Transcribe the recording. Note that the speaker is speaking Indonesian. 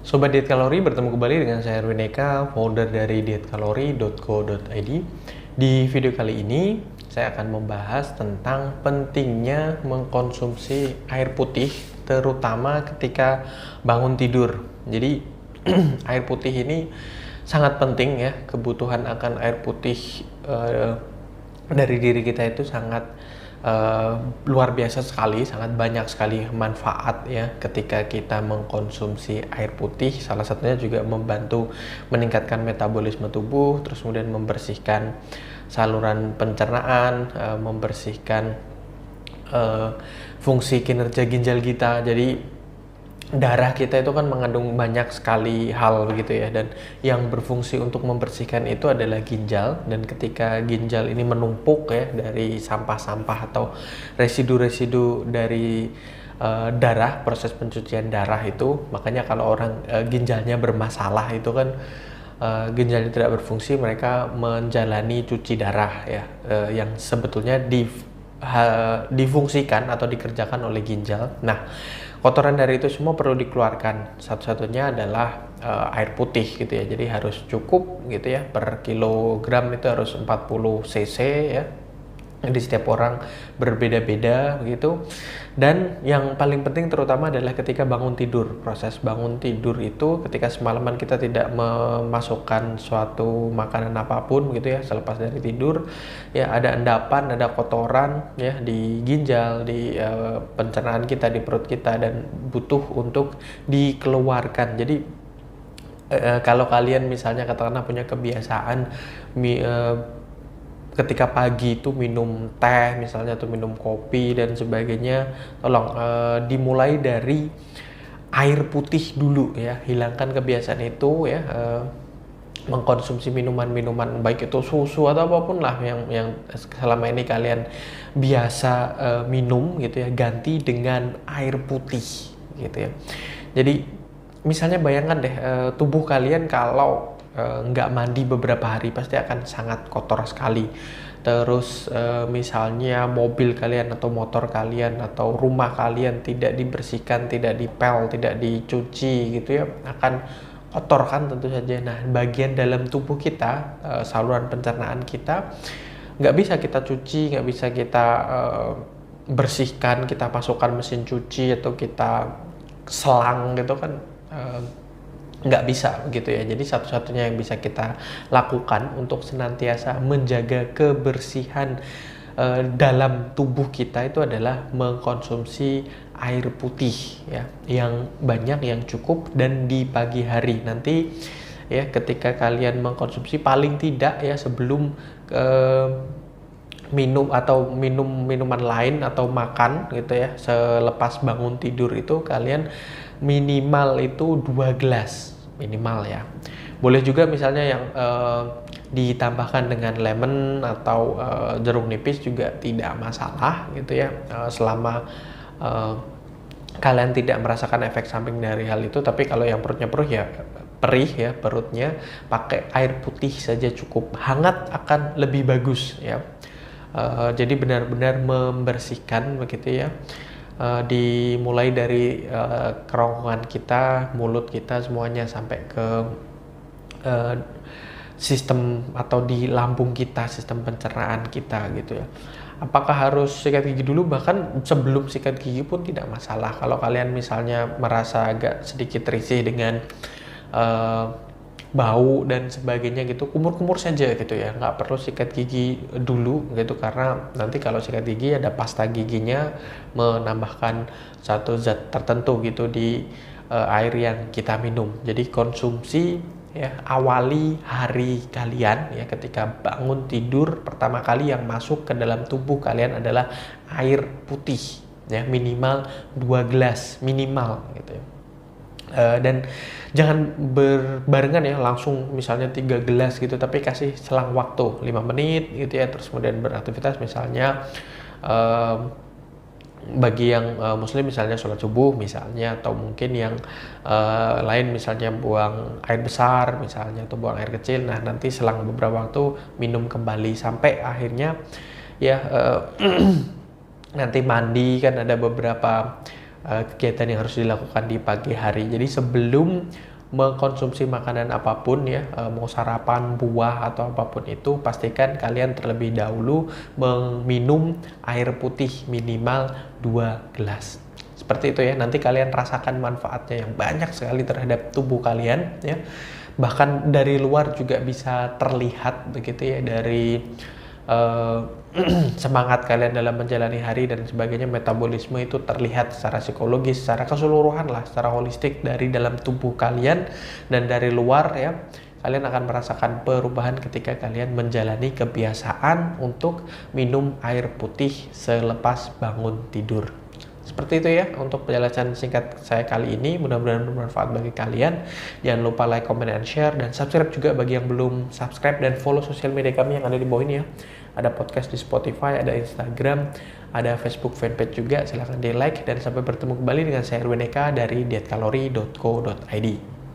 Sobat Diet Kalori, bertemu kembali dengan saya Erwin Eka, founder dari dietkalori.co.id. Di video kali ini, saya akan membahas tentang pentingnya mengkonsumsi air putih, terutama ketika bangun tidur. Jadi, air putih ini sangat penting ya, kebutuhan akan air putih dari diri kita itu sangat luar biasa sekali, sangat banyak sekali manfaat ya ketika kita mengkonsumsi air putih. Salah satunya juga membantu meningkatkan metabolisme tubuh, terus kemudian membersihkan saluran pencernaan, membersihkan fungsi kinerja ginjal kita. Jadi darah kita itu kan mengandung banyak sekali hal begitu ya, dan yang berfungsi untuk membersihkan itu adalah ginjal. Dan ketika ginjal ini menumpuk ya dari sampah-sampah atau residu-residu dari darah, proses pencucian darah itu, makanya kalau orang ginjalnya bermasalah itu kan ginjalnya tidak berfungsi, mereka menjalani cuci darah ya, yang sebetulnya difungsikan atau dikerjakan oleh ginjal. Nah, kotoran dari itu semua perlu dikeluarkan. Satu-satunya adalah air putih gitu ya. Jadi harus cukup gitu ya, per kilogram itu harus 40 cc ya. Di setiap orang berbeda-beda begitu. Dan yang paling penting terutama adalah ketika bangun tidur. Proses bangun tidur itu ketika semalaman kita tidak memasukkan suatu makanan apapun gitu ya, selepas dari tidur ya, ada endapan, ada kotoran ya di ginjal, di pencernaan kita, di perut kita, dan butuh untuk dikeluarkan. Jadi kalau kalian misalnya katakanlah punya kebiasaan ketika pagi itu minum teh misalnya atau minum kopi dan sebagainya, tolong dimulai dari air putih dulu ya. Hilangkan kebiasaan itu ya, mengkonsumsi minuman-minuman baik itu susu atau apapun lah yang selama ini kalian biasa minum gitu ya, ganti dengan air putih gitu ya. Jadi misalnya bayangkan deh, tubuh kalian kalau nggak mandi beberapa hari pasti akan sangat kotor sekali. Terus misalnya mobil kalian atau motor kalian atau rumah kalian tidak dibersihkan, tidak dipel, tidak dicuci gitu ya, akan kotor kan tentu saja. Nah, bagian dalam tubuh kita, saluran pencernaan kita nggak bisa kita cuci, nggak bisa kita bersihkan, kita masukkan mesin cuci atau kita selang gitu kan, nggak bisa gitu ya. Jadi satu-satunya yang bisa kita lakukan untuk senantiasa menjaga kebersihan dalam tubuh kita itu adalah mengkonsumsi air putih ya, yang banyak, yang cukup, dan di pagi hari nanti ya, ketika kalian mengkonsumsi paling tidak ya sebelum minum atau minum minuman lain atau makan gitu ya, selepas bangun tidur itu kalian minimal itu 2 gelas minimal ya. Boleh juga misalnya yang ditambahkan dengan lemon atau jeruk nipis juga tidak masalah gitu ya, selama kalian tidak merasakan efek samping dari hal itu. Tapi kalau yang perutnya perih ya perutnya, pakai air putih saja cukup, hangat akan lebih bagus ya. Jadi benar-benar membersihkan begitu ya, dimulai dari kerongkongan kita, mulut kita, semuanya sampai ke sistem atau di lambung kita, sistem pencernaan kita gitu ya. Apakah harus sikat gigi dulu? Bahkan sebelum sikat gigi pun tidak masalah. Kalau kalian misalnya merasa agak sedikit risih dengan bau dan sebagainya gitu, kumur-kumur saja gitu ya, nggak perlu sikat gigi dulu gitu, karena nanti kalau sikat gigi ada pasta giginya menambahkan satu zat tertentu gitu di air yang kita minum. Jadi konsumsi ya, awali hari kalian ya, ketika bangun tidur pertama kali yang masuk ke dalam tubuh kalian adalah air putih ya, minimal 2 gelas minimal gitu ya. Dan jangan berbarengan ya, langsung misalnya 3 gelas gitu, tapi kasih selang waktu 5 menit gitu ya, terus kemudian beraktivitas. Misalnya bagi yang muslim misalnya sholat subuh misalnya, atau mungkin yang lain misalnya buang air besar misalnya atau buang air kecil. Nah, nanti selang beberapa waktu minum kembali sampai akhirnya ya nanti mandi kan ada beberapa kegiatan yang harus dilakukan di pagi hari. Jadi sebelum mengkonsumsi makanan apapun ya, mau sarapan, buah atau apapun itu, pastikan kalian terlebih dahulu meminum air putih minimal 2 gelas. Seperti itu ya, nanti kalian rasakan manfaatnya yang banyak sekali terhadap tubuh kalian ya. Bahkan dari luar juga bisa terlihat begitu ya, dari semangat kalian dalam menjalani hari dan sebagainya, metabolisme itu terlihat secara psikologis, secara keseluruhan lah, secara holistik dari dalam tubuh kalian dan dari luar ya. Kalian akan merasakan perubahan ketika kalian menjalani kebiasaan untuk minum air putih selepas bangun tidur. Seperti itu ya untuk penjelasan singkat saya kali ini, mudah-mudahan bermanfaat bagi kalian. Jangan lupa like, comment, and share, dan subscribe juga bagi yang belum subscribe, dan follow sosial media kami yang ada di bawah ini ya. Ada podcast di Spotify, ada Instagram, ada Facebook fanpage juga, silahkan di like, dan sampai bertemu kembali dengan saya Erwin Eka dari dietkalori.co.id.